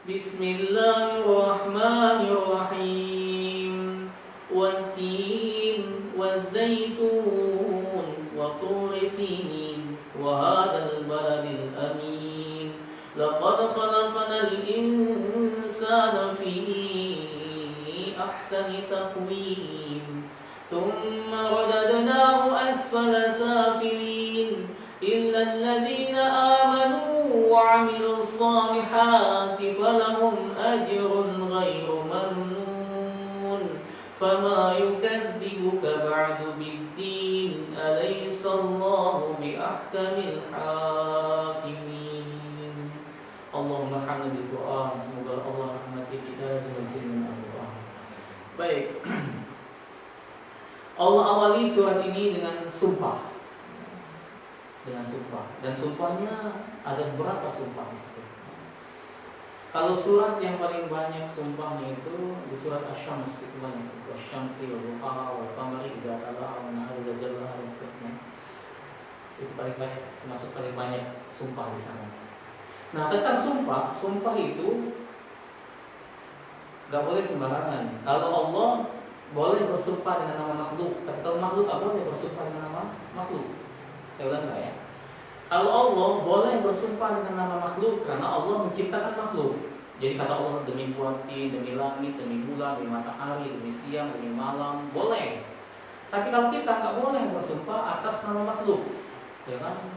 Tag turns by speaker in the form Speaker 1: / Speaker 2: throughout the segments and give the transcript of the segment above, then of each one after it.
Speaker 1: Bismillahirrahmanirrahim. Wat-tin waz-zaitun wa turi sinin wa hadzal baladil amin. Laqad khalaqnal insana fi ahsani taqwim. Thumma radadnahu asfala safilin illa alladhina amanu وعملوا الصالحات فلهم أجر غير ممنون فما يكذبك بعد بالدين أليس الله بأحكم الحاكمين. اللهم حمد القرآن. Semoga Allah rahmati kita dengan firman Al-Quran. Baik, Allah awali surat ini dengan sumpah. Dan sumpahnya ada beberapa sumpah di situ. Kalau surat yang paling banyak sumpahnya itu di surat Asy-Syams, itu banyak. Asy-Syamsi wal duha wal qamari idza tala'a wan nahari idza jallaha dan seterusnya. Itu paling banyak, termasuk paling banyak sumpah di sana. Nah, tentang sumpah itu enggak boleh sembarangan. Kalau Allah boleh bersumpah dengan nama makhluk, tapi kalau makhluk enggak boleh bersumpah dengan nama makhluk. Saya ulang enggak ya? Kalau Allah boleh bersumpah dengan nama makhluk karena Allah menciptakan makhluk. Jadi kata Allah, demi buati, demi langit, demi bulan, demi matahari, demi siang, demi malam, boleh. Tapi kalau kita nggak boleh bersumpah atas nama makhluk, ya kan?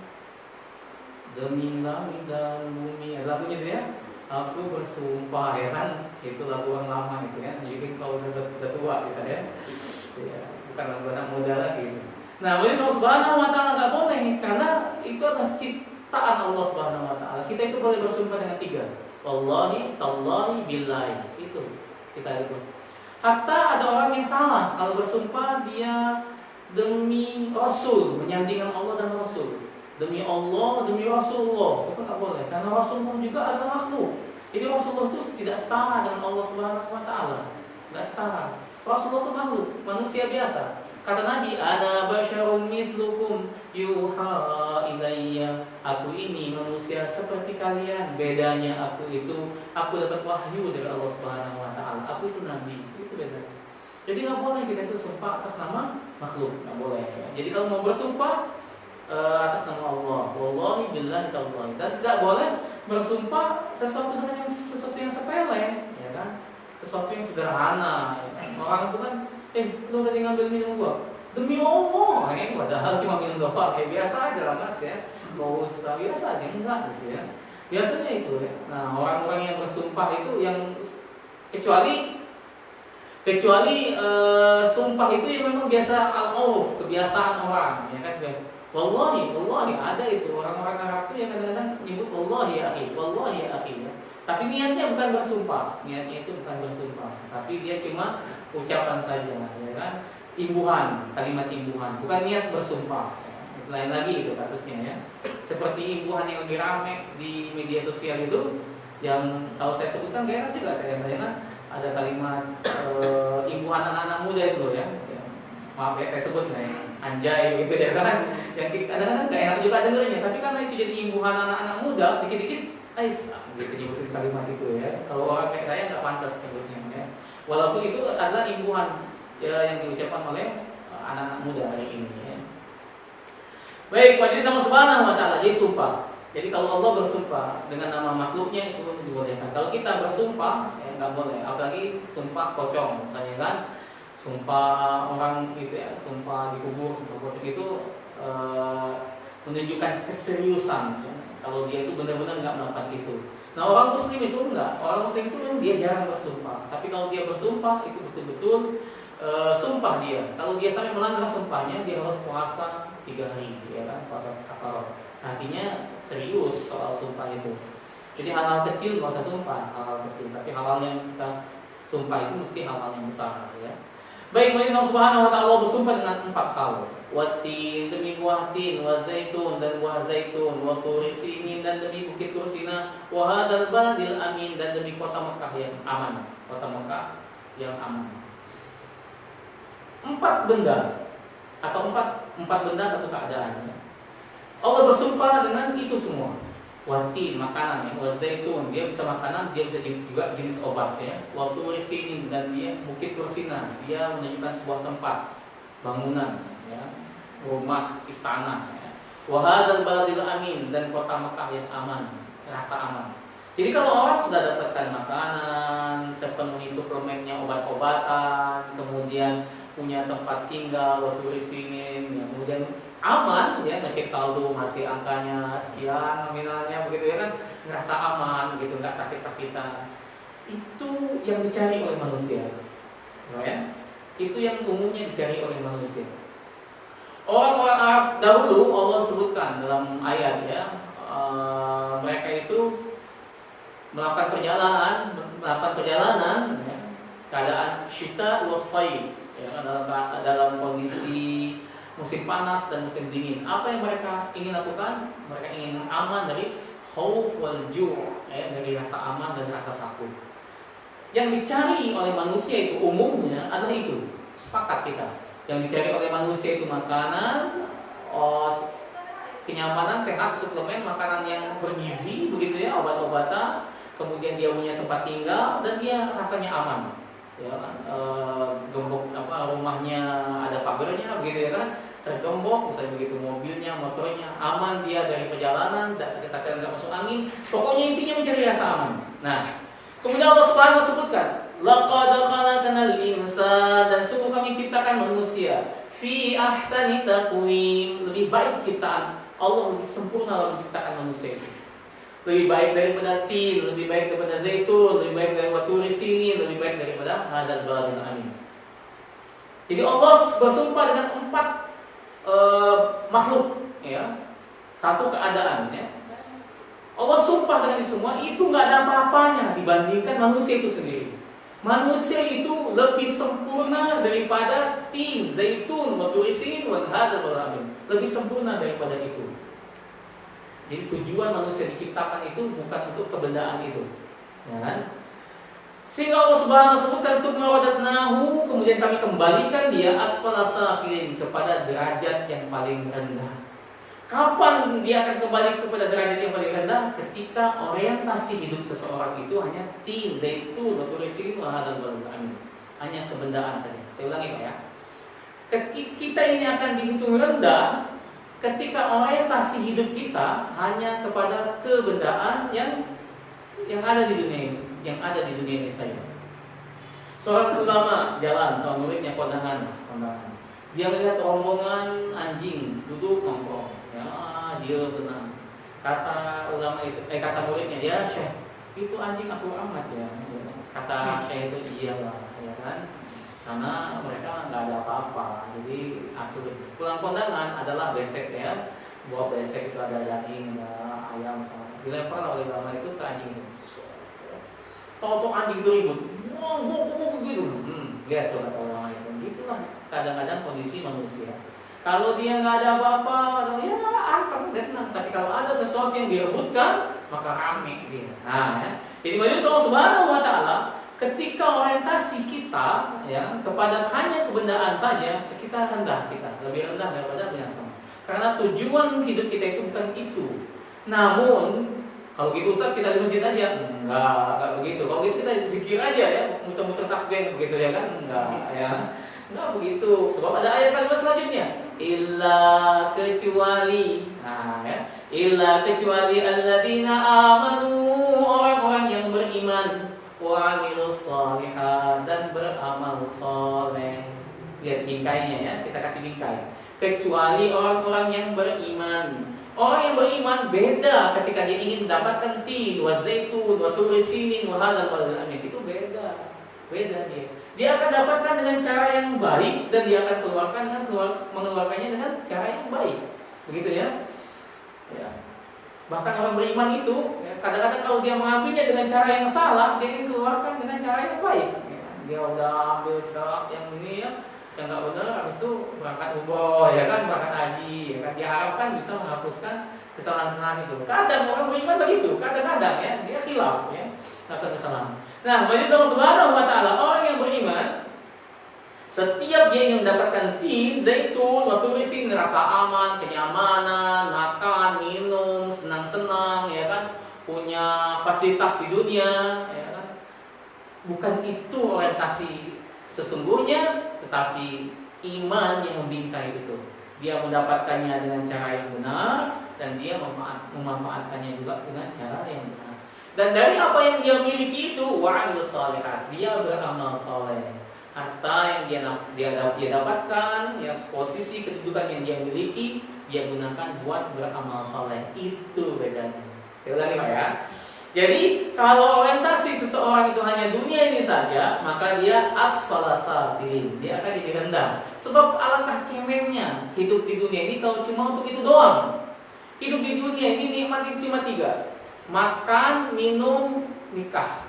Speaker 1: Demi langit dan bumi, lagunya itu ya. Aku bersumpah, ya kan? Itu lagu yang lama itu ya. Jadi kalau udah tua kita ya, bukan lagu anak muda lagi. Nah, bagi Allah Subhanahu wa taala enggak boleh karena itu adalah ciptaan Allah Subhanahu wa taala. Kita itu boleh bersumpah dengan 3. Wallahi, tallahi, billahi. Itu kita itu. Hatta ada orang yang salah kalau bersumpah dia demi Rasul, menyandingkan Allah dan Rasul. Demi Allah, demi Rasulullah. Itu enggak boleh karena Rasulullah juga adalah makhluk. Jadi Rasulullah itu tidak setara dengan Allah Subhanahu wa taala. Enggak setara. Rasulullah itu makhluk, manusia biasa. Kata Nabi, ana basyarun mislukum yuha ilayya. Aku ini manusia seperti kalian. Bedanya aku dapat wahyu dari Allah Subhanahu wa taala. Aku itu nabi. Itu bedanya. Jadi enggak boleh kita itu sumpah atas nama makhluk, enggak boleh ya. Jadi kalau mau bersumpah atas nama Allah, wallahi billahi tallahi. Dan enggak boleh bersumpah sesuatu dengan sesuatu yang sepele, ya kan? Sesuatu yang sederhana, ya kan? Orang itu kan lu tadi ngambil minum gua demi Allah, ini padahal cuma minum doang, kayak biasa aja lah mas ya, mau setelah biasa aja enggak gitu ya, biasanya itu ya. Nah, orang-orang yang bersumpah itu yang kecuali sumpah itu yang memang biasa al-urf, kebiasaan orang, ya kan biasa. Wallahi ada itu orang-orang Arab itu yang kadang-kadang nyebut wallahi ya akhi, wallahi ya akhi ya. Tapi niatnya bukan bersumpah, niatnya itu bukan bersumpah, tapi dia cuma ucapan saja, ya kan? Imbuhan, kalimat imbuhan, bukan niat bersumpah. Lain lagi itu kasusnya ya. Seperti imbuhan yang lebih ramai di media sosial itu, yang kalau saya sebutkan gak enak juga saya kan ada kalimat imbuhan anak-anak muda itu loh ya. Maaf ya saya sebut nih, anjay gitu ya kan. Yang kadang-kadang gak enak juga dengarnya, tapi karena itu jadi imbuhan anak-anak muda, dikit-dikit gitu nyebutin kalimat itu ya. Kalau orang kayak saya nggak pantas nyebutnya ya. Walaupun itu adalah imbuhan ya, yang diucapkan oleh anak-anak muda hari ini ya. Baik, majelis Allah Subhanahu wa taala jadi sumpah. Jadi kalau Allah bersumpah dengan nama makhluknya itu dibolehkan. Kalau kita bersumpah ya nggak boleh, apalagi sumpah pocong, tanya kan? Sumpah orang gitu ya, sumpah dikubur, sumpah pocong itu menunjukkan keseriusan ya. Kalau dia itu benar-benar nggak melakukan itu. Nah, orang Muslim itu enggak. Orang Muslim itu dia jarang bersumpah. Tapi kalau dia bersumpah itu betul-betul sumpah dia. Kalau dia sampai melanggar sumpahnya, dia harus puasa 3 hari, ya kan? Puasa kafarah. Artinya serius soal sumpah itu. Jadi hal-hal kecil nggak usah sumpah, hal-hal kecil. Tapi hal-hal yang kita sumpah itu mesti hal-hal yang besar, ya. Baik, Allah Subhanahu wa taala bersumpah dengan 4 hal. Watin, demi buah tin, wa zaitun dan buah zaitun, wa turi sinin dan demi bukit Tursina, wa hadzal baladil amin dan demi kota Mekah yang aman, kota Mekah yang aman. 4 benda atau empat benda satu keadaan. Allah bersumpah dengan itu semua. Wati makanan ya, wazaitun dia bisa makanan, dia bisa juga jenis obat ya. Waktu risinin dan dia Bukit Tursina, dia menunjukkan sebuah tempat bangunan ya, rumah istana ya. Wahadal baladil amin dan kota Mekah yang aman, rasa aman. Jadi kalau orang sudah dapatkan makanan, terpenuhi suplemennya obat-obatan, kemudian punya tempat tinggal, waktu risinin, ya, kemudian aman ya, ngecek saldo masih angkanya sekian nominalnya begitu ya kan, ngerasa aman gitu, nggak sakit-sakitan. Itu yang dicari oleh manusia ya. Itu yang umumnya dicari oleh manusia. Orang-orang Arab dahulu Allah sebutkan dalam ayat ya, mereka itu melakukan perjalanan ya, keadaan syita wasai ya, dalam kondisi musim panas dan musim dingin. Apa yang mereka ingin lakukan? Mereka ingin aman dari khauf wal ju', ya, dari rasa aman dan rasa takut. Yang dicari oleh manusia itu umumnya adalah itu. Sepakat kita. Yang dicari oleh manusia itu makanan, kenyamanan, sehat, suplemen, makanan yang bergizi, begitu ya, obat-obatan. Kemudian dia punya tempat tinggal dan dia rasanya aman. Ya kan, gembok rumahnya ada pagarnya begitu ya kan, tergembok misalnya begitu, mobilnya, motornya aman, dia dari perjalanan, tidak sakit-sakitan, tidak masuk angin, pokoknya intinya mencari rasa aman. Nah, kemudian Allah Subhanahu sebutkan, laqad khalaqnal insan, dan sungguh kami ciptakan manusia fi ahsani taqwim, lebih baik ciptaan Allah, lebih sempurna dalam menciptakan manusia itu. Lebih baik daripada tin, lebih baik daripada zaitun, lebih baik daripada turi sini, lebih baik daripada hadal baladil amin. Jadi Allah bersumpah dengan 4 makhluk ya, satu keadaan ya. Allah sumpah dengan itu semua, itu nggak ada apa-apanya dibandingkan manusia itu sendiri. Manusia itu lebih sempurna daripada tin, zaitun, turi sini, hadal baladil amin. Lebih sempurna daripada itu. Jadi tujuan manusia diciptakan itu bukan untuk kebendaan itu, ya kan? Sehingga Allah Subhanahu sebutkan tsumma wadatnahu, kemudian kami kembalikan dia asfala safilin, kepada derajat yang paling rendah. Kapan dia akan kembali kepada derajat yang paling rendah? Ketika orientasi hidup seseorang itu hanya tin, zaitun, turi sini, hadal baladil amin, hanya kebendaan saja. Saya ulangi Pak ya. Kita ini akan dihitung rendah ketika orientasi hidup kita hanya kepada kebendaan yang ada di dunia ini saja. Seorang ulama jalan sama muridnya kondangan. Dia melihat rombongan anjing duduk nongkrong. Ya, dia tenang. Kata ulama itu, kata muridnya, dia Syekh, itu anjing aku amat ya. Kata Syekh itu, iyalah, ya kan? Karena mereka nggak ada apa-apa, jadi aku pulang kondangan adalah besek ya, buah besek itu ada daging, ada ayam, dilempar oleh ulama itu ke anjing itu. Tahu anjing itu ribut, gitu. Lihat tuh kata ulama itu, gitulah kadang-kadang kondisi manusia. Kalau dia nggak ada apa-apa, ya akan tenang. Tapi kalau ada sesuatu yang direbutkan, maka rame dia. Nah, ya. Jadi manusia Allah Subhanahu Wa Taala, ketika orientasi kita ya kepada hanya kebendaan saja, kita rendah, kita lebih rendah daripada binatang. Karena tujuan hidup kita itu bukan itu. Namun kalau gitu Ustaz, kita di masjid aja? Enggak begitu. Kalau gitu kita zikir aja ya, muter-muter tasbih begitu ya kan? Enggak begitu. Sebab ada ayat kalimat selanjutnya, illa kecuali, illa kecuali alladzina amanu, orang-orang yang beriman, wa amilus shalihat, dan beramal saleh. Lihat bingkainya ya, kita kasih bingkai. Kecuali orang-orang yang beriman. Orang yang beriman beda ketika dia ingin mendapatkan tin, wa zaitun, wa turi sinin, wa hadal baladil amin. Itu beda dia. Dia akan dapatkan dengan cara yang baik, dan dia akan mengeluarkannya dengan cara yang baik. Begitu ya. Bahkan orang beriman itu kadang-kadang kalau dia mengambilnya dengan cara yang salah, dia ingin keluarkan dengan cara yang baik. Dia udah ambil sekarang yang ini ya, yang nggak benar, habis itu berangkat umroh ya kan, berangkat haji ya kan, diharapkan bisa menghapuskan kesalahan-kesalahan itu. Kadang orang beriman begitu, kadang-kadang ya dia khilaf ya, melakukan kesalahan. Nah, bagi Allah Subhanahu Wa Taala, orang yang beriman Setiap dia ingin mendapatkan tin, zaitun, waktu isi rasa aman, kenyamanan, makan, minum, senang-senang, ya kan, punya fasilitas di dunia, ya kan. Bukan itu orientasi sesungguhnya, tetapi iman yang membingkai itu. Dia mendapatkannya dengan cara yang benar dan dia memanfaatkannya juga dengan cara yang benar. Dan dari apa yang dia miliki itu, wa'amilus shalihat, dia beramal saleh. Harta yang dia dapatkan, ya, posisi kedudukan yang dia miliki, dia gunakan buat beramal saleh. Itu bedanya. Saya ulangi Pak ya. Jadi kalau orientasi seseorang itu hanya dunia ini saja, maka dia asfala safilin, dia akan jadi rendah. Sebab alangkah cemennya hidup di dunia ini kalau cuma untuk itu doang. Hidup di dunia ini nikmat cuma 3: makan, minum, nikah.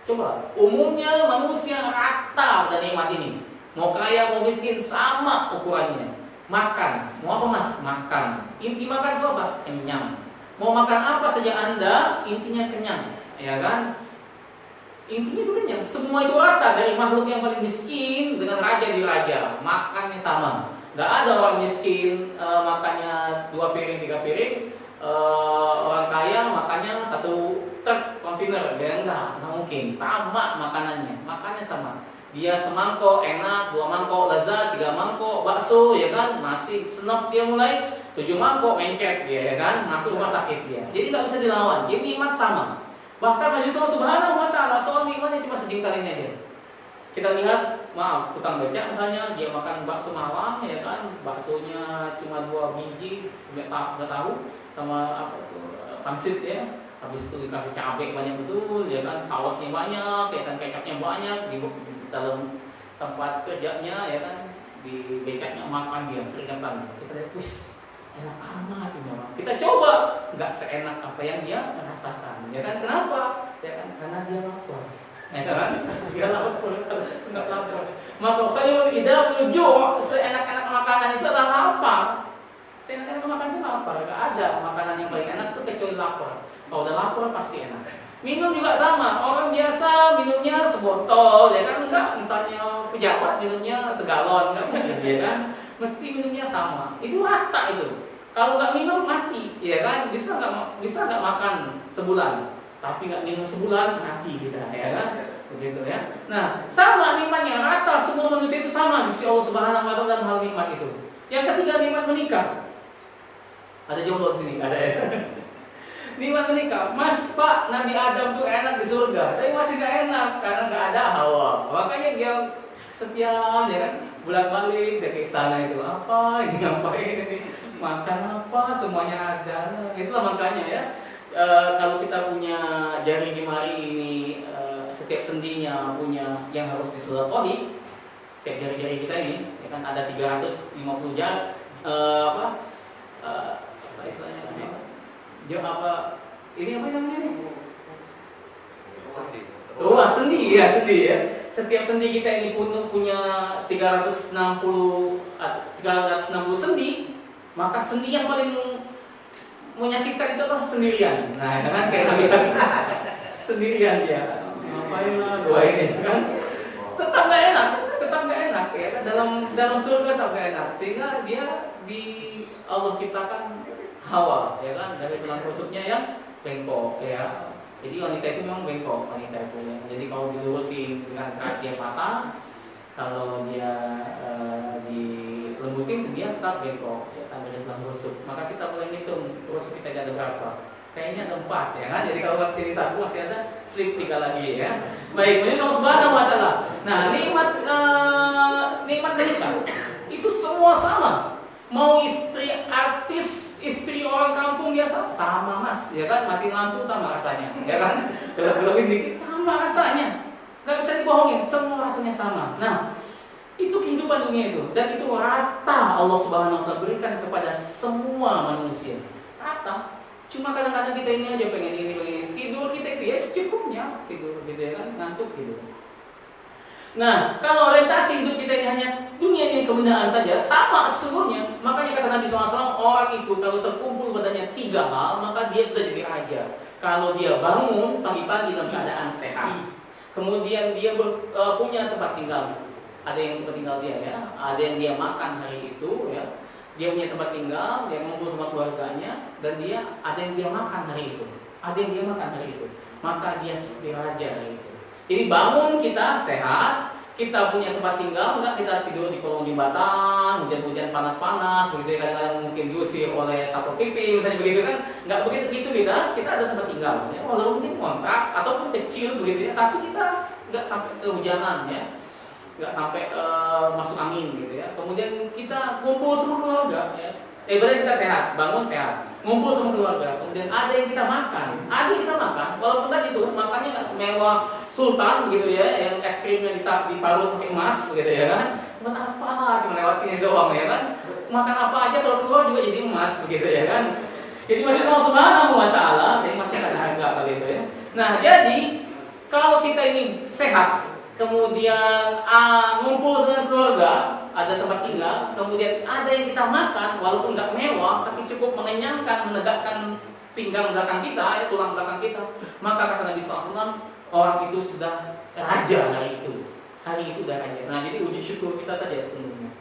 Speaker 1: Coba, umumnya manusia rata pada nikmat ini. Mau kaya, mau miskin, sama ukurannya. Makan, mau apa mas? Makan. Inti makan itu apa? Kenyang. Mau makan apa saja Anda, intinya kenyang. Ya kan? Intinya itu kenyang. Semua itu rata, dari makhluk yang paling miskin dengan raja di raja. Makannya sama. Gak ada orang miskin makannya 2 piring, 3 piring. Orang kaya makannya 1 truk kontainer, dia enggak mungkin. Sama makanannya sama. Dia semangkok enak, 2 mangkok lezat, 3 mangkok bakso, ya kan, masih senok dia mulai, 7 mangkok mencet dia, ya kan, masuk rumah sakit dia. Jadi nggak bisa dilawan. Jadi nikmat sama. Bahkan Nabi Subhanahu Wa Taala soal nikmatnya cuma segingkal ini aja. Kita lihat, maaf, tukang becak misalnya dia makan bakso Malang, ya kan, baksonya cuma 2 biji, nggak tahu, sama apa itu pangsit ya. Habis itu dikasih cabai banyak betul, ya kan, sausnya banyak, ya kan, kecapnya banyak di dalam tempat kerjanya, ya kan, di becaknya makan dia keringetan. Kita lihat, wis, enak amat ini orang. Kita coba, nggak seenak apa yang dia merasakan, ya kan? Kenapa? Ya kan, karena dia lapar, ya kan? Dia lapar, nggak lapar. Maka khairul idamul ju', seenak-enak makanan itu adalah lapar. Seenak-enak makanan itu lapar, nggak ada makanan yang paling enak itu kecuali lapar. Kalau udah lapar pasti enak. Minum juga sama. Orang biasa minumnya sebotol, ya kan? Enggak, misalnya pejabat minumnya segalon, enggak mungkin, ya kan? Mesti minumnya sama. Itu rata itu. Kalau nggak minum mati, ya kan? Bisa nggak makan sebulan, tapi nggak minum sebulan mati kita, ya kan? Begitu ya. Nah, sama nikmatnya rata. Semua manusia itu sama di sisi Allah Subhanahu Wa Taala dalam hal nikmat itu. Yang ketiga nikmat menikah. Ada jomblo di sini, ada ya. Nikmat menikah, Mas Pak, Nabi Adam tuh enak di surga, tapi masih gak enak karena gak ada Hawa. Makanya dia setia, ya kan, bolak-balik dari istana itu, apa ini, ngapain ini, makan apa, semuanya ada. Itulah makanya ya, kalau kita punya jari jemari ini, setiap sendinya punya yang harus disedekah. Setiap jari-jari kita ini, ya kan, ada 350 jari, apa istilahnya? Apa ini apa namanya nih? Oh, sendi ya. Setiap sendi kita ini punya 360 sendi, maka sendi yang paling menyakitkan itu adalah sendirian. Nah, ya kan, kayak Nabi sendirian dia. Ngapain lah doa ini, kan? Tetap nggak enak ya. Dalam surga tetap nggak enak. Sehingga dia di Allah ciptakan Hawa, ya kan, dari tulang rusuknya yang bengkok, ya. Jadi wanita itu memang bengkok, wanita itu ya. Jadi kalau dilurusin dengan keras dia patah, kalau dia dilembutin dia tetap bengkok, ya kan, dari tulang rusuk. Maka kita boleh hitung rusuk kita ada berapa? Kayaknya ada 4, ya kan. Jadi kalau sini 1 masih ada slip 3 lagi, ya. Baik, ini Allah Subhanahu Wa Taala. Nah, nikmat menikah itu semua sama. Mau istri artis, istri orang kampung biasa sama mas, ya kan, mati lampu sama rasanya, ya kan, gelap-gelapin dikit sama rasanya, nggak bisa dibohongin, semua rasanya sama. Nah, itu kehidupan dunia itu, dan itu rata Allah Subhanahu Wa Taala berikan kepada semua manusia, rata. Cuma kadang-kadang kita ini aja pengen ini, tidur kita itu ya secukupnya tidur, gitu ya kan, ngantuk gitu. Nah, kalau orientasi hidup kita ini hanya dunia ini kebenaran saja, sama sesungguhnya. Makanya kata Nabi SAW, orang itu kalau terkumpul padanya 3 hal, maka dia sudah jadi raja. Kalau dia bangun pagi-pagi dalam keadaan sehat, kemudian dia punya tempat tinggal, ada yang tempat tinggal dia ya, ada yang dia makan hari itu ya, dia punya tempat tinggal, dia ngumpul sama keluarganya, dan dia ada yang dia makan hari itu, ada yang dia makan hari itu, maka dia seperti raja hari itu. Jadi bangun kita sehat, kita punya tempat tinggal, enggak kita tidur di kolong jembatan, hujan-hujan panas-panas, begitu ya, kadang-kadang mungkin diusir oleh satpol pp, misalnya begitu kan, enggak begitu kita ada tempat tinggal, ya, walaupun mungkin kontrak ataupun kecil begitu ya, tapi kita enggak sampai kehujanan ya, enggak sampai masuk angin gitu ya. Kemudian kita kumpul semua keluarga ya, berarti kita sehat, bangun sehat, ngumpul sama keluarga, kemudian ada yang kita makan, walaupun tadi itu makannya nggak semewah sultan gitu ya, yang es krimnya diparut pakai emas gitu ya kan, buat apa lah, cuma lewat sini doang ya kan, makan apa aja kalau keluar juga jadi emas begitu ya kan. Jadi manusia Allah Subhanahu wa Ta'ala, jadi masih ada harga kali itu ya. Nah jadi kalau kita ini sehat, kemudian ngumpul dengan keluarga, ada tempat tinggal, kemudian ada yang kita makan, walaupun nggak mewah, tapi cukup mengenyangkan, menegakkan pinggang belakang kita, ya, tulang belakang kita, maka kata Nabi SAW, orang itu sudah raja hari itu. Hari itu sudah raja. Nah, jadi uji syukur kita saja sebenarnya.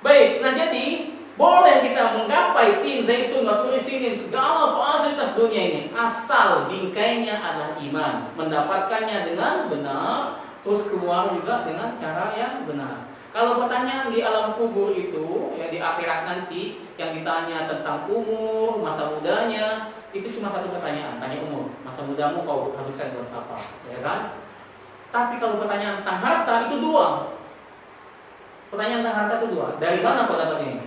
Speaker 1: Baik, nah jadi boleh kita menggapai tin zaitun wa turi sinin, segala fasilitas dunia ini, asal bingkainya adalah iman, mendapatkannya dengan benar, terus keluar juga dengan cara yang benar. Kalau pertanyaan di alam kubur itu, ya di akhirat nanti, yang ditanya tentang umur, masa mudanya, itu cuma satu pertanyaan, tanya umur, masa mudamu kau habiskan buat apa, ya kan? Tapi kalau pertanyaan tentang harta itu dua. Pertanyaan tentang harta itu dua. Dari mana kau dapat ini?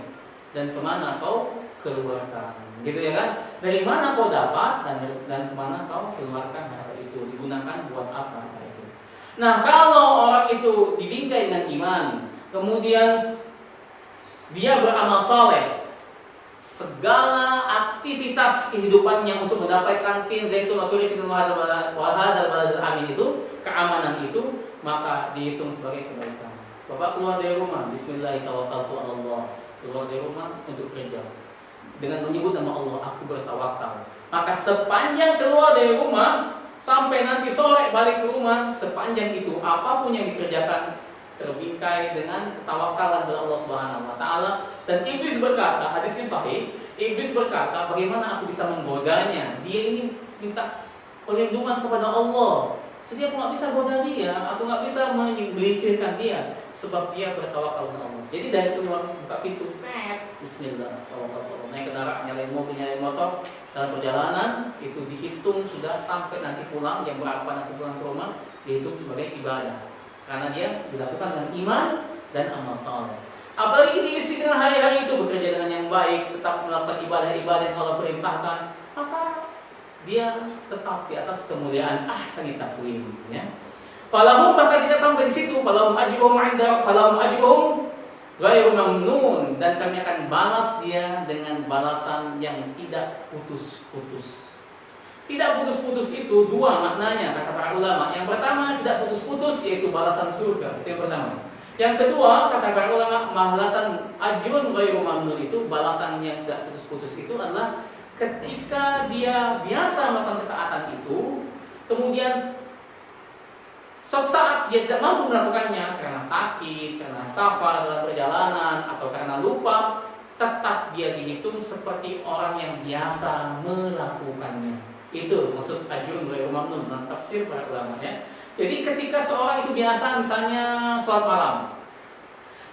Speaker 1: Dan kemana kau keluarkan? Gitu ya kan? Dari mana kau dapat dan kemana kau keluarkan harta itu? Digunakan buat apa? Nah, kalau orang itu dibingkai dengan iman, kemudian dia beramal saleh, segala aktivitas kehidupannya untuk mendapatkan tin zaitun wa turi sinin wa hadzal baladil amin itu, keamanan itu, maka dihitung sebagai kebaikan. Bapak keluar dari rumah, bismillahirrahmanirrahim, keluar dari rumah untuk kerja dengan menyebut nama Allah, aku bertawakal. Maka sepanjang keluar dari rumah sampai nanti sore balik ke rumah, sepanjang itu apapun yang dikerjakan terbingkai dengan ketawakalan kepada Allah Subhanahu wa Ta'ala. Dan iblis berkata, hadisnya sahih, iblis berkata, bagaimana aku bisa menggodanya? Dia ini minta perlindungan kepada Allah, jadi aku nggak bisa goda dia, aku nggak bisa melincirkan dia, sebab dia bertawakal kepada Allah. Jadi dari keluar buka pintu, bismillah, naik kendaraan, nyalain mobil, nyalain motor, dalam perjalanan itu dihitung sudah sampai nanti pulang, jam berapa nanti pulang ke rumah, dihitung sebagai ibadah, karena dia dilakukan dengan iman dan amal saleh. Apalagi diisi dengan hari-hari itu bekerja dengan yang baik, tetap melakukan ibadah-ibadah yang Allah perintahkan, maka dia tetap di atas kemuliaan ahsani taqwim, ya. Falahum, bahkan tidak sampai di situ, falahum ajruhum 'inda falahum ajruhum ghairu mamnun, dan kami akan balas dia dengan balasan yang tidak putus-putus. Tidak putus-putus itu dua maknanya kata para ulama. Yang pertama tidak putus-putus, yaitu balasan surga, itu yang pertama. Yang kedua kata para ulama, balasan ajrun ghairu mamnun itu, balasan yang tidak putus-putus itu adalah ketika dia biasa melakukan ketaatan itu, kemudian suatu saat dia tidak mampu melakukannya karena sakit, karena safar dalam perjalanan, atau karena lupa, tetap dia dihitung seperti orang yang biasa melakukannya. Itu maksud ajrun ghairu mamnun, tafsir para ulama, ya. Jadi ketika seorang itu biasa misalnya sholat malam,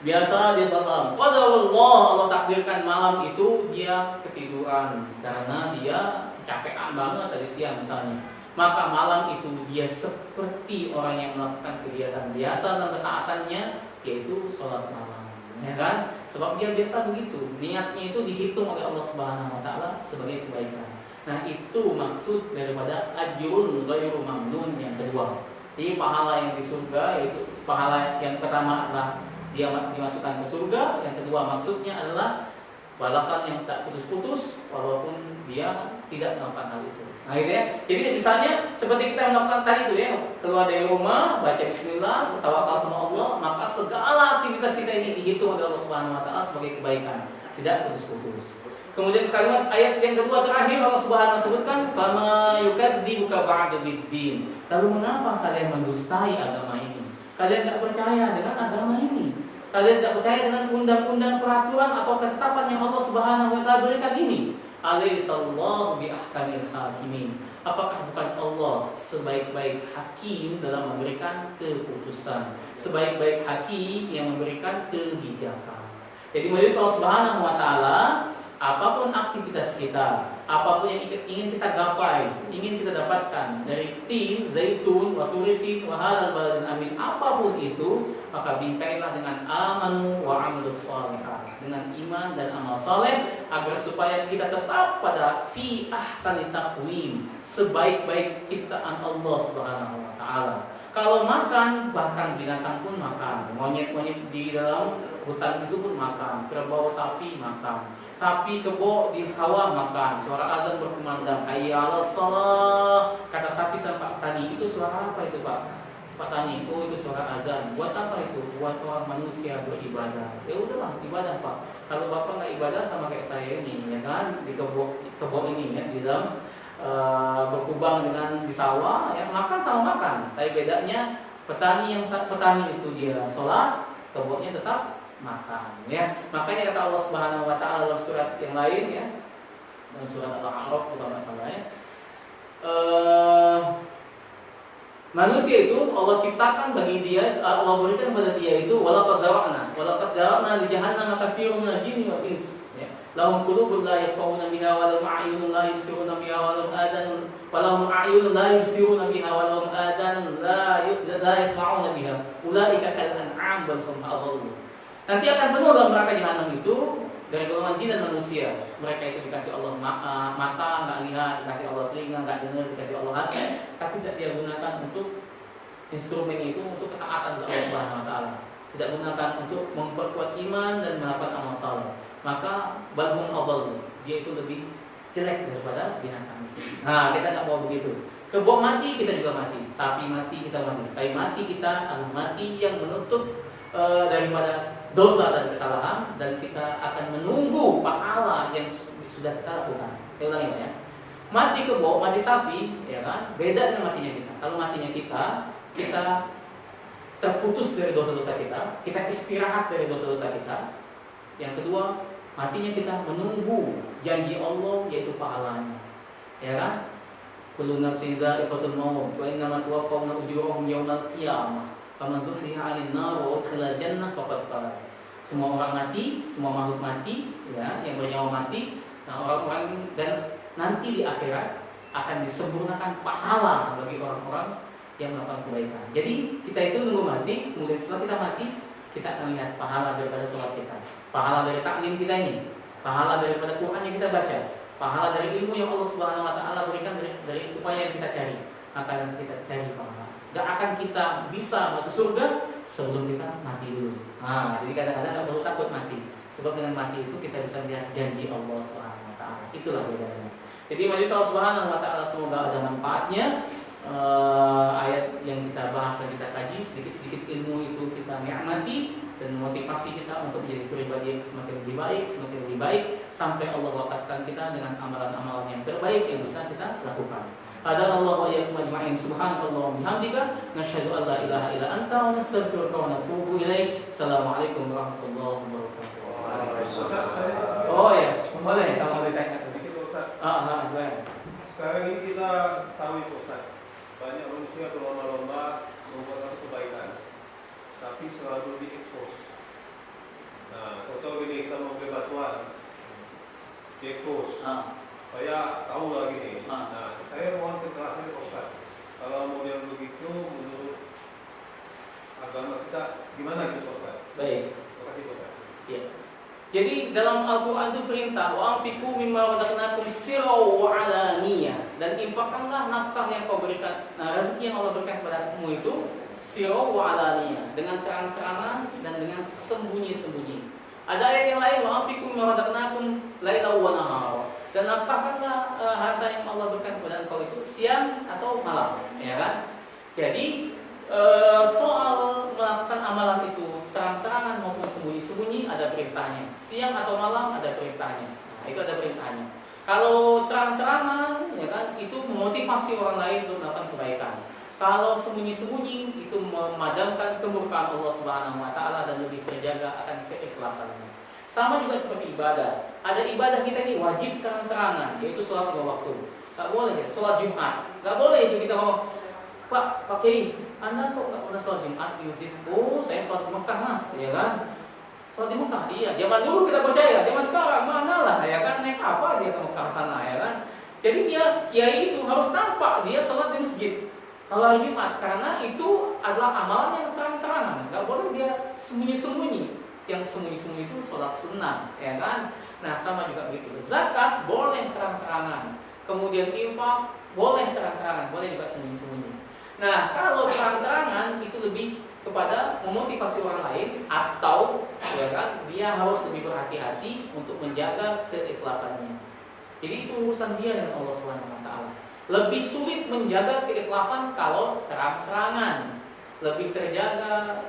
Speaker 1: biasa dia sholat malam, qadarullah, Allah takdirkan malam itu dia ketiduran karena dia kecapean banget tadi siang misalnya, maka malam itu dia seperti orang yang melakukan kegiatan biasa dan ketaatannya, yaitu sholat malam, ya kan? Sebab dia biasa begitu, niatnya itu dihitung oleh Allah Subhanahu wa Ta'ala sebagai kebaikan. Nah, itu maksud daripada ajrun ghairu mamnun yang kedua. Jadi pahala yang di surga, yaitu pahala yang pertama adalah dia dimasukkan ke surga, yang kedua maksudnya adalah balasan yang tak putus-putus walaupun dia tidak melakukan hal itu. Nah, gitu ya. Jadi misalnya seperti kita melakukan tadi itu ya, keluar dari rumah, baca bismillah, bertawakal sama Allah, maka segala aktivitas kita ini dihitung oleh Allah Subhanahu wa Ta'ala sebagai kebaikan, tidak putus-putus. Kemudian kalimat ayat yang kedua terakhir Allah Subhanahu wa Ta'ala sebutkan, "Fama yukadzibuka ba'du biddin." Lalu mengapa kalian mendustai agama ini? Kalian tidak percaya dengan agama ini. Kalian tidak percaya dengan undang-undang, peraturan atau ketetapan yang Allah Subhanahu wa taala berikan ini. Alaihissallahu bi ahkamil hakimin. Apakah bukan Allah sebaik-baik hakim dalam memberikan keputusan, sebaik-baik hakim yang memberikan kebijakan. Jadi majelis Allah Subhanahu wa taala, apapun aktivitas kita, apapun yang ingin kita gapai, ingin kita dapatkan dari tin, zaitun, wa turisin, wa halal baladin amin, apapun itu, maka bingkailah dengan amanu wa amilus shalihat, dengan iman dan amal saleh, agar supaya kita tetap pada fi ahsani taqwim, sebaik-baik ciptaan Allah Subhanahu wa taala. Kalau makan, bahkan binatang pun makan, monyet-monyet di dalam hutan itu pun makan, kerbau, sapi makan, sapi kebo di sawah makan, suara azan berkumandang, hayya 'alas shalah, kata sapi sama Pak Tani, itu suara apa itu Pak? Pak Tani, oh itu suara azan. Buat apa itu? Buat orang manusia beribadah. Ya udahlah, ibadah Pak. Kalau Bapak nggak ibadah sama kayak saya ini, ya kan, di kebo ini ya, di dalam berkubang dengan di sawah, ya makan sama makan. Tapi bedanya petani itu dia sholat, kebunnya tetap makan. Ya, makanya kata Allah Subhanahu wa taala dalam surat yang lain ya, dalam surat Al-A'raf kalau nggak salah ya, manusia itu Allah ciptakan bagi dia, Allah berikan kepada dia itu walaqad zara'na li jahannama katsirun minal jinni wal ins. Lahum qulubun la yafqahuna biha wa lahum a'yunun la yubsiruna biha wa lahum adanun la yubsiruna biha wa lahum adanun la yasma'una biha ulaika kal an'am bal hum adall. Nanti akan penuh dalam neraka jahanam itu dari golongan jin dan manusia. Mereka itu dikasih Allah mata enggak lihat, dikasih Allah telinga enggak dengar, dikasih Allah hati, tapi tidak dia gunakan untuk instrumen itu untuk ketaatan kepada Allah Subhanahu wa taala. Tidak gunakan untuk memperkuat iman dan melakukan amal saleh. Maka balhum adall, dia itu lebih jelek daripada binatang. Nah, kita tak mau begitu. Kebo mati, kita juga mati. Sapi mati, kita mati. Kayu mati, kita adalah mati yang menutup daripada dosa dan kesalahan, dan kita akan menunggu pahala yang sudah kita lakukan. Saya ulangi ya. Mati kebo, mati sapi, ya kan? Beda dengan matinya kita. Kalau matinya kita terputus dari dosa-dosa kita istirahat dari dosa-dosa kita. Yang kedua, matinya kita menunggu janji Allah yaitu pahalanya. Ya kan? Kullu nafsin dha'iqatul maut wa innama tuwaffawna ujurahum yaumal qiyamah. Faman zuhriha 'anil nar wa udkhila jannah faqad faz. Semua orang mati, semua makhluk mati, ya, yang bernyawa mati. Nah, orang-orang dan nanti di akhirat akan disempurnakan pahala bagi orang-orang yang melakukan kebaikan. Jadi kita itu nunggu mati, kemudian setelah kita mati, kita akan lihat pahala daripada sholat kita, pahala dari taklim kita ini, pahala daripada Quran yang kita baca, pahala dari ilmu yang Allah Subhanahu wa taala berikan dari upaya yang kita cari. Akan kita cari pahala. Gak akan kita bisa masuk surga sebelum kita mati dulu. Nah, jadi kadang-kadang gak perlu takut mati. Sebab dengan mati itu kita bisa lihat janji Allah Subhanahu wa taala. Itulah bedanya. Jadi majelis Allah Subhanahu wa taala semoga ada manfaatnya. Ayat yang kita bahas dan kita kaji, sedikit-sedikit ilmu itu kita nikmati dan motivasi kita untuk menjadi pribadi yang semakin lebih baik sampai Allah wafatkan kita dengan amalan-amalan yang terbaik yang bisa kita lakukan. Hadanallahu wa iyyakum ajma'in. Subhanallahi wa bihamdika nasyhadu an la ilaha illa anta wa nastaghfiruka wa natubu ilaik. Assalamualaikum warahmatullahi wabarakatuh. Oh ya, boleh kalau mau ditanya.
Speaker 2: Sekarang ini kita tahu itu Ustaz, banyak manusia berlomba-lomba membuat kebaikan, tapi selalu diekspos. Nah, contoh ini kita mau beli batuan, diekspos. Saya tahu lagi nih. Nah, saya mohon penjelasan Ustaz. Kalau model begitu menurut agama kita gimana gitu Ustaz?
Speaker 1: Baik.
Speaker 2: Terima kasih Ustaz.
Speaker 1: Ya. Jadi dalam Al-Quran itu perintah wa anfiqu mimma razaqnakum sirran wa alaniyah, dan infakkanlah nafkah yang kau berikan, rezeki yang Allah berikan kepadamu itu sirran wa alaniyah, dengan terang-terangan dan dengan sembunyi-sembunyi. Ada ayat yang lain wa anfiqu mimma razaqnakum lailan wa nahara, dan nafkahkanlah harta yang Allah berikan kepada engkau itu siang atau malam, ya kan? Jadi soal melakukan amalan itu terang-terangan maupun sembunyi-sembunyi ada perintahnya. Siang atau malam ada perintahnya. Nah, itu ada perintahnya. Kalau terang-terangan, ya kan, itu memotivasi orang lain untuk melakukan kebaikan. Kalau sembunyi-sembunyi itu memadamkan kemurkaan Allah Subhanahu wa taala dan lebih terjaga akan keikhlasannya. Sama juga seperti ibadah. Ada ibadah kita ini wajib terang-terangan, yaitu sholat 5 waktu. Gak boleh ya, sholat Jumat. Gak boleh itu kita ngomong, Pak Kiai, Anda kok gak pernah sholat Jumat di masjid? Oh, saya sholat di Mekah mas, ya kan? Sholat di Mekah, iya. Zaman dulu kita percaya, zaman sekarang mana lah, ya kan? Naik apa dia ke Mekah sana, ya kan? Jadi dia kiai itu harus tampak dia sholat di masjid kalau hari Jumat, karena itu adalah amalan yang terang-terangan. Gak boleh dia sembunyi-sembunyi. Yang sembunyi-sembunyi itu sholat sunnah, ya kan? Nah sama juga begitu. Zakat boleh terang-terangan. Kemudian infak boleh terang-terangan, boleh juga sembunyi-sembunyi. Nah kalau terang-terangan itu lebih kepada memotivasi orang lain, atau ya kan, dia harus lebih berhati-hati untuk menjaga keikhlasannya. Jadi itu urusan dia dengan Allah Subhanahu wa taala. Lebih sulit menjaga keikhlasan kalau terang-terangan. Lebih terjaga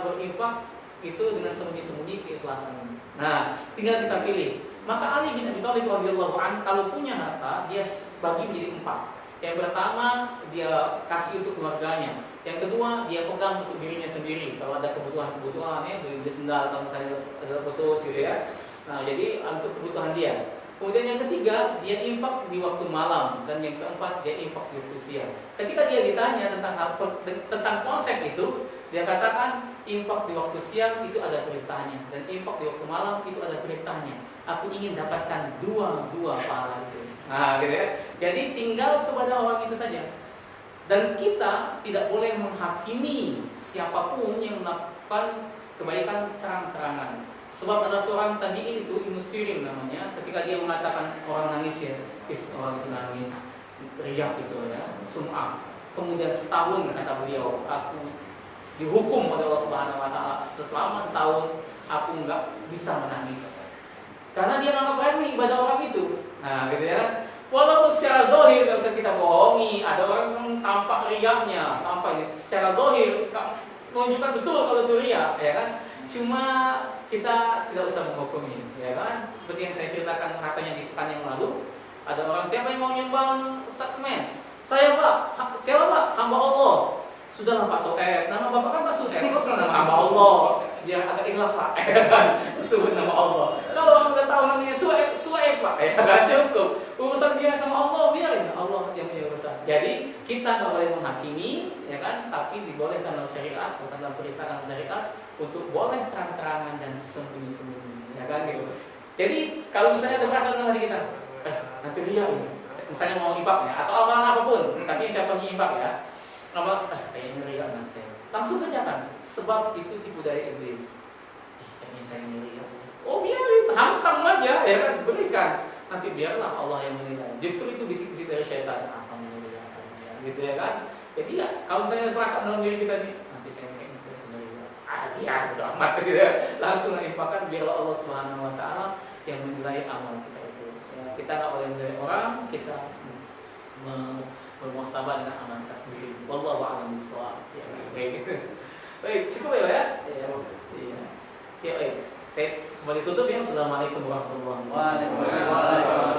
Speaker 1: berinfak itu dengan sembunyi-sembunyi keikhlasannya. Nah, tinggal kita pilih. Maka Ali bin Abi Thalib radhiyallahu anhu kalau punya harta, dia bagi menjadi 4. Yang pertama, dia kasih untuk keluarganya. Yang kedua, dia pegang untuk dirinya sendiri. Kalau ada kebutuhan-kebutuhan, ya, beli sendal, kalau misalnya putus gitu ya. Nah, jadi untuk kebutuhan dia. Kemudian yang ketiga, dia infak di waktu malam, dan yang keempat, dia infak di waktu siang. Ketika dia ditanya tentang konsep itu, dia katakan infak di waktu siang itu ada perintahnya, dan infak di waktu malam itu ada perintahnya. Aku ingin dapatkan dua pahala itu. Nah, gitu ya. Jadi tinggal kepada orang itu saja. Dan kita tidak boleh menghakimi siapapun yang melakukan kebaikan terang-terangan. Sebab ada seorang tabi'in itu, Ibnu Sirin namanya, ketika dia mengatakan orang nangis ya, orang itu nangis, riak itu ya, sum'ah. Kemudian setahun kata beliau, aku dihukum oleh Allah Subhanahu wa taala selama setahun aku enggak bisa menangis. Karena dia nganggap remeh ibadah orang itu. Nah, gitu ya. Walaupun secara zahir enggak bisa kita bohongi, ada orang yang tampak riaknya, tampak ini secara zahir menunjukkan betul kalau itu riak, ya kan? Cuma kita tidak usah menghukumi, ya kan? Seperti yang saya ceritakan rasanya di pekan yang lalu, ada orang, siapa yang mau nyumbang semen? Saya Pak, siapa Pak? Hamba Allah. Sudahlah Pak Soeb, nama Bapak kan Pak Soeb, terus nama hamba Allah. Dia agak ikhlas Pak, ya kan? Sebut nama Allah. Kalau orang udah tahu namanya Soeb Pak, ya kan cukup. Urusan dia sama Allah, biarin Allah yang punya urusan. Jadi kita nggak boleh menghakimi, ya kan? Tapi dibolehkan dalam syariat, bukan dalam perintah dalam syariat, untuk boleh terang-terangan dan sembunyi-sembunyi, ya kan gitu. Jadi kalau misalnya ada perasaan dalam hati kita, nanti dia ini, misalnya mau infak ya, atau amalan apapun, tapi yang contohnya infak ya, kayaknya riak saya, langsung kerjakan, sebab itu tipu daya iblis. Kayaknya saya riak. Oh biarin, hantam aja, ya kan, berikan. Nanti biarlah Allah yang menilai. Justru itu bisik-bisik dari syaitan, apa menilai, gitu ya kan. Jadi ya, kalau misalnya ada perasaan dalam diri kita nih, nanti saya ya udah amat gitu ya. Langsung infakkan biarlah Allah Subhanahu wa taala yang menilai amal kita itu. Ya, kita nggak boleh menilai orang, kita bermuhasabah dengan amal kita sendiri. Wallahu a'lam bishawab. Ya, baik. Baik, cukup ya. Iya. Ya, baik. Saya kembali tutup ya. Assalamualaikum warahmatullahi wabarakatuh.